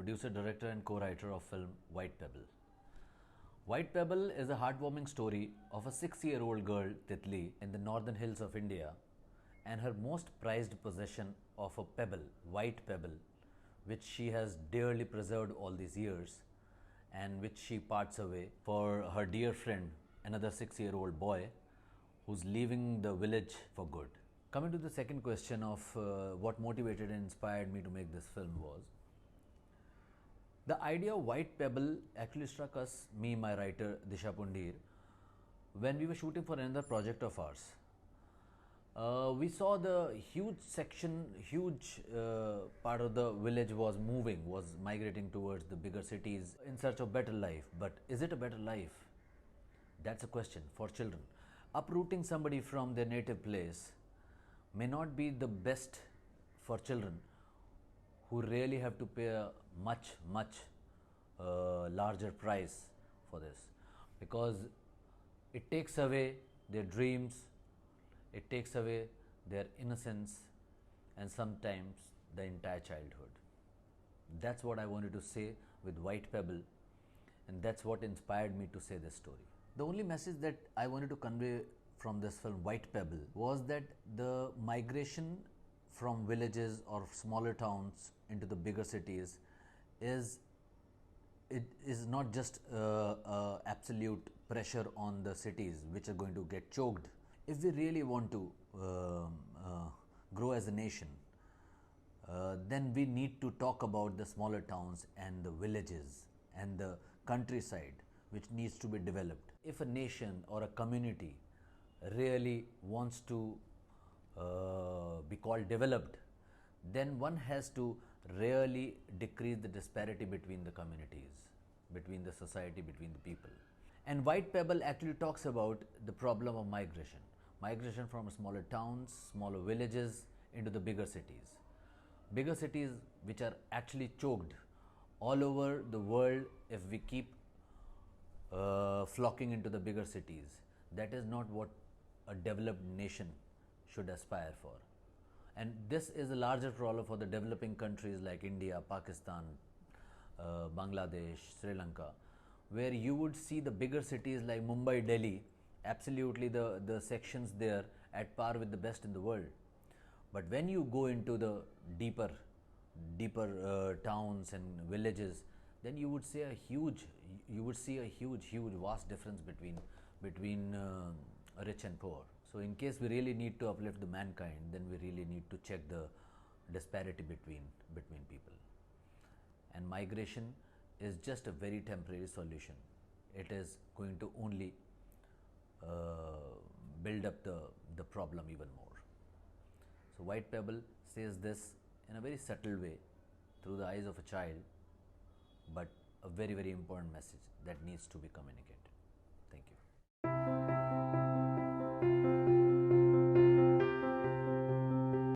producer, director, and co writer of film White Pebble. White Pebble is a heartwarming story of a 6-year-old girl, Titli, in the northern hills of India, and her most prized possession of a pebble, white pebble, which she has dearly preserved all these years, and which she parts away for her dear friend, another 6-year-old boy, who's leaving the village for good. Coming to the second question of what motivated and inspired me to make this film was, the idea of White Pebble actually struck us, me, my writer Disha Pundir, when we were shooting for another project of ours. We saw the huge part of the village was migrating towards the bigger cities in search of better life. But is it a better life? That's a question for children. Uprooting somebody from their native place may not be the best for children who really have to pay a much larger price for this, because it takes away their dreams, it takes away their innocence, and sometimes the entire childhood. That's what I wanted to say with White Pebble, and that's what inspired me to say this story. The only message that I wanted to convey from this film White Pebble was that the migration from villages or smaller towns into the bigger cities is not just absolute pressure on the cities which are going to get choked. If we really want to grow as a nation, then we need to talk about the smaller towns and the villages and the countryside which needs to be developed. If a nation or a community really wants to be called developed, then one has to really decrease the disparity between the communities, between the society, between the people. And White Pebble actually talks about the problem of migration from smaller towns, smaller villages into the bigger cities. Bigger cities which are actually choked all over the world if we keep flocking into the bigger cities. That is not what a developed nation should aspire for. And this is a larger problem for the developing countries like India, Pakistan, Bangladesh, Sri Lanka, where you would see the bigger cities like Mumbai, Delhi, absolutely the sections there at par with the best in the world. But when you go into the deeper towns and villages, then you would see a huge vast difference between rich and poor. So in case we really need to uplift the mankind, then we really need to check the disparity between people. And migration is just a very temporary solution. It is going to only build up the problem even more. So White Pebble says this in a very subtle way through the eyes of a child, but a very important message that needs to be communicated.